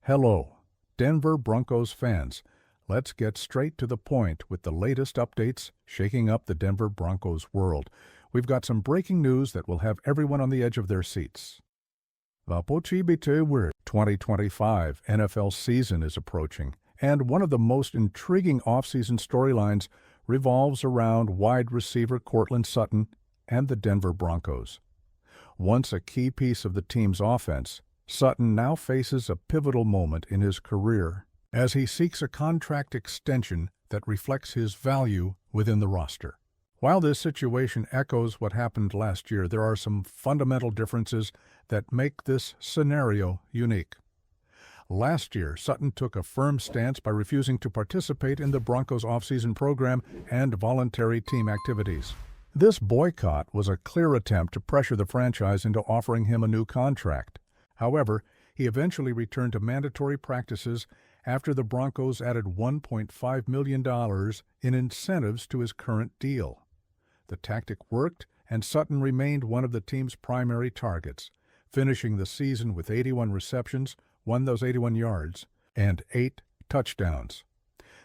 Hello, Denver Broncos fans. Let's get straight to the point with the latest updates shaking up the Denver Broncos world. We've got some breaking news that will have everyone on the edge of their seats. The 2025 NFL season is approaching, and one of the most intriguing offseason storylines revolves around wide receiver Courtland Sutton and the Denver Broncos. Once a key piece of the team's offense, Sutton now faces a pivotal moment in his career as he seeks a contract extension that reflects his value within the roster. While this situation echoes what happened last year, there are some fundamental differences that make this scenario unique. Last year, Sutton took a firm stance by refusing to participate in the Broncos' offseason program and voluntary team activities. This boycott was a clear attempt to pressure the franchise into offering him a new contract. However, he eventually returned to mandatory practices after the Broncos added $1.5 million in incentives to his current deal. The tactic worked, and Sutton remained one of the team's primary targets, finishing the season with 81 receptions, won those 81 yards, and 8 touchdowns.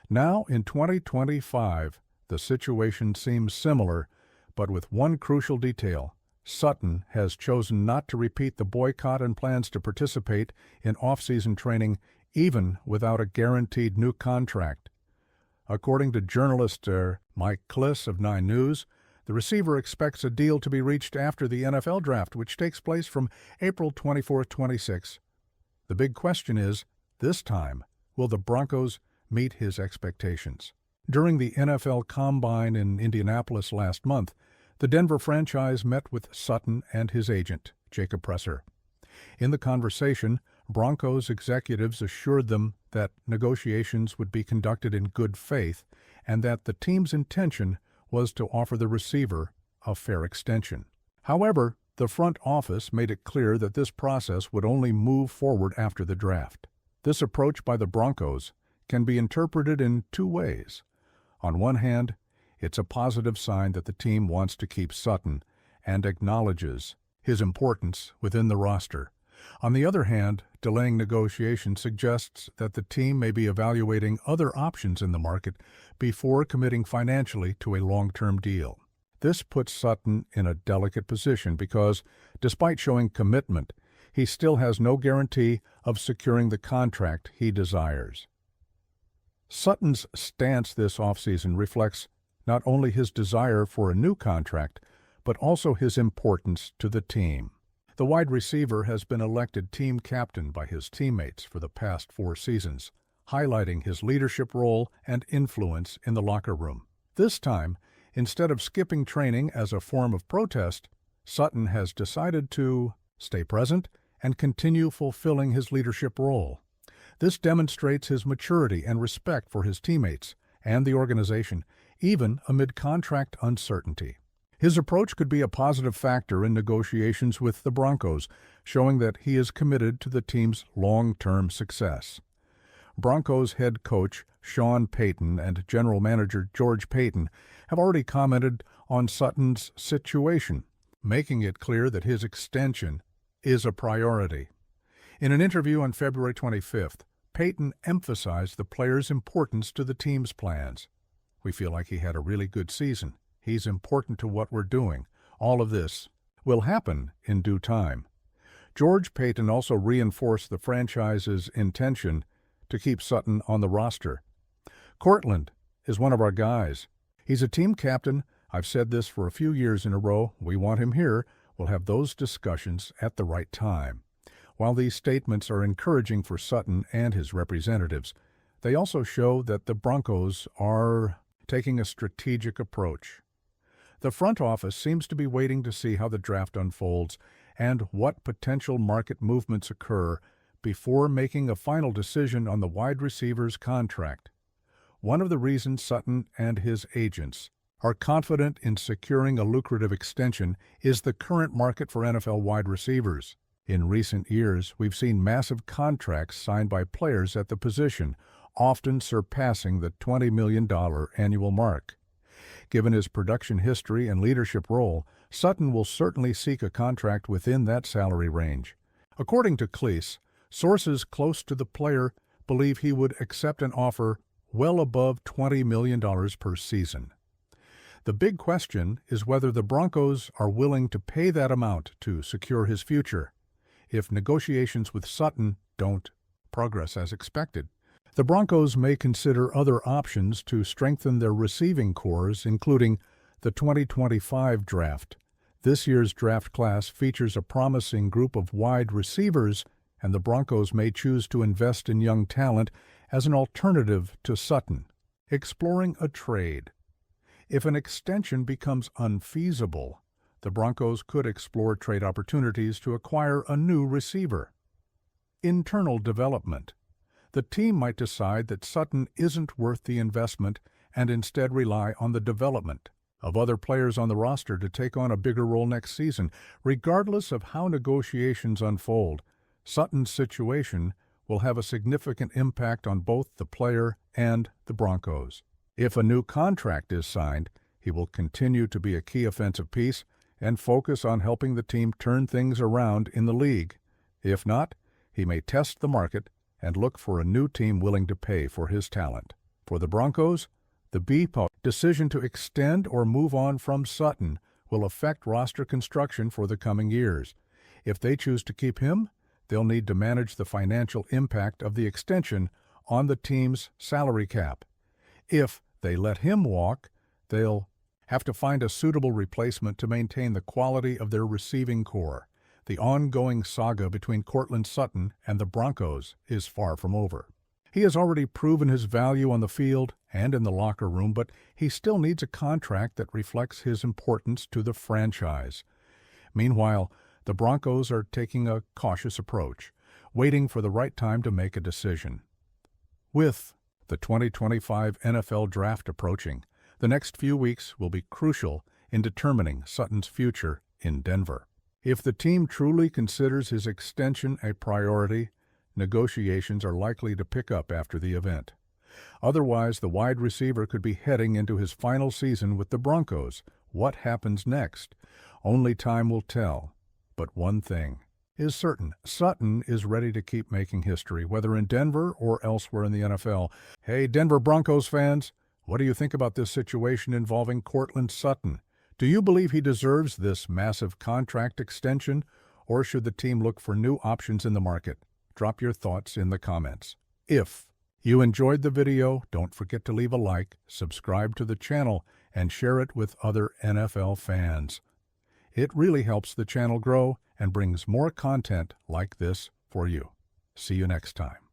Now, in 2025, the situation seems similar, but with one crucial detail. Sutton has chosen not to repeat the boycott and plans to participate in off-season training even without a guaranteed new contract. According to journalist Mike Kliss of 9 News, the receiver expects a deal to be reached after the NFL draft, which takes place from April 24-26. The big question is, this time, will the Broncos meet his expectations? During the NFL Combine in Indianapolis last month, the Denver franchise met with Sutton and his agent, Jacob Presser. In the conversation, Broncos executives assured them that negotiations would be conducted in good faith and that the team's intention was to offer the receiver a fair extension. However, the front office made it clear that this process would only move forward after the draft. This approach by the Broncos can be interpreted in two ways. On one hand, it's a positive sign that the team wants to keep Sutton and acknowledges his importance within the roster. On the other hand, delaying negotiations suggests that the team may be evaluating other options in the market before committing financially to a long-term deal. This puts Sutton in a delicate position because, despite showing commitment, he still has no guarantee of securing the contract he desires. Sutton's stance this offseason reflects not only his desire for a new contract, but also his importance to the team. The wide receiver has been elected team captain by his teammates for the past 4 seasons, highlighting his leadership role and influence in the locker room. This time, instead of skipping training as a form of protest, Sutton has decided to stay present and continue fulfilling his leadership role. This demonstrates his maturity and respect for his teammates and the organization, even amid contract uncertainty. His approach could be a positive factor in negotiations with the Broncos, showing that he is committed to the team's long-term success. Broncos head coach Sean Payton and general manager George Paton have already commented on Sutton's situation, making it clear that his extension is a priority. In an interview on February 25th, Payton emphasized the player's importance to the team's plans. "We feel like he had a really good season. He's important to what we're doing. All of this will happen in due time." George Paton also reinforced the franchise's intention to keep Sutton on the roster. "Courtland is one of our guys. He's a team captain. I've said this for a few years in a row. We want him here. We'll have those discussions at the right time." While these statements are encouraging for Sutton and his representatives, they also show that the Broncos are taking a strategic approach. The front office seems to be waiting to see how the draft unfolds and what potential market movements occur before making a final decision on the wide receiver's contract. One of the reasons Sutton and his agents are confident in securing a lucrative extension is the current market for NFL wide receivers. In recent years, we've seen massive contracts signed by players at the position, often surpassing the $20 million annual mark. Given his production history and leadership role, Sutton will certainly seek a contract within that salary range. According to Kliss, Sources close to the player believe he would accept an offer well above $20 million per season. The big question is whether the Broncos are willing to pay that amount to secure his future if negotiations with Sutton don't progress as expected. The Broncos may consider other options to strengthen their receiving cores, including the 2025 draft. This year's draft class features a promising group of wide receivers, and the Broncos may choose to invest in young talent as an alternative to Sutton. Exploring a trade. If an extension becomes unfeasible, the Broncos could explore trade opportunities to acquire a new receiver. Internal development. The team might decide that Sutton isn't worth the investment and instead rely on the development of other players on the roster to take on a bigger role next season. Regardless of how negotiations unfold, Sutton's situation will have a significant impact on both the player and the Broncos. If a new contract is signed, he will continue to be a key offensive piece and focus on helping the team turn things around in the league. If not, he may test the market and look for a new team willing to pay for his talent. For the Broncos, the BPO decision to extend or move on from Sutton will affect roster construction for the coming years. If they choose to keep him, they'll need to manage the financial impact of the extension on the team's salary cap. If they let him walk, they'll have to find a suitable replacement to maintain the quality of their receiving core. The ongoing saga between Courtland Sutton and the Broncos is far from over. He has already proven his value on the field and in the locker room, but he still needs a contract that reflects his importance to the franchise. Meanwhile, the Broncos are taking a cautious approach, waiting for the right time to make a decision. With the 2025 NFL Draft approaching, the next few weeks will be crucial in determining Sutton's future in Denver. If the team truly considers his extension a priority, negotiations are likely to pick up after the event. Otherwise, the wide receiver could be heading into his final season with the Broncos. What happens next? Only time will tell. But one thing is certain: Sutton is ready to keep making history, whether in Denver or elsewhere in the NFL. Hey, Denver Broncos fans, what do you think about this situation involving Courtland Sutton? Do you believe he deserves this massive contract extension, or should the team look for new options in the market? Drop your thoughts in the comments. If you enjoyed the video, don't forget to leave a like, subscribe to the channel, and share it with other NFL fans. It really helps the channel grow and brings more content like this for you. See you next time.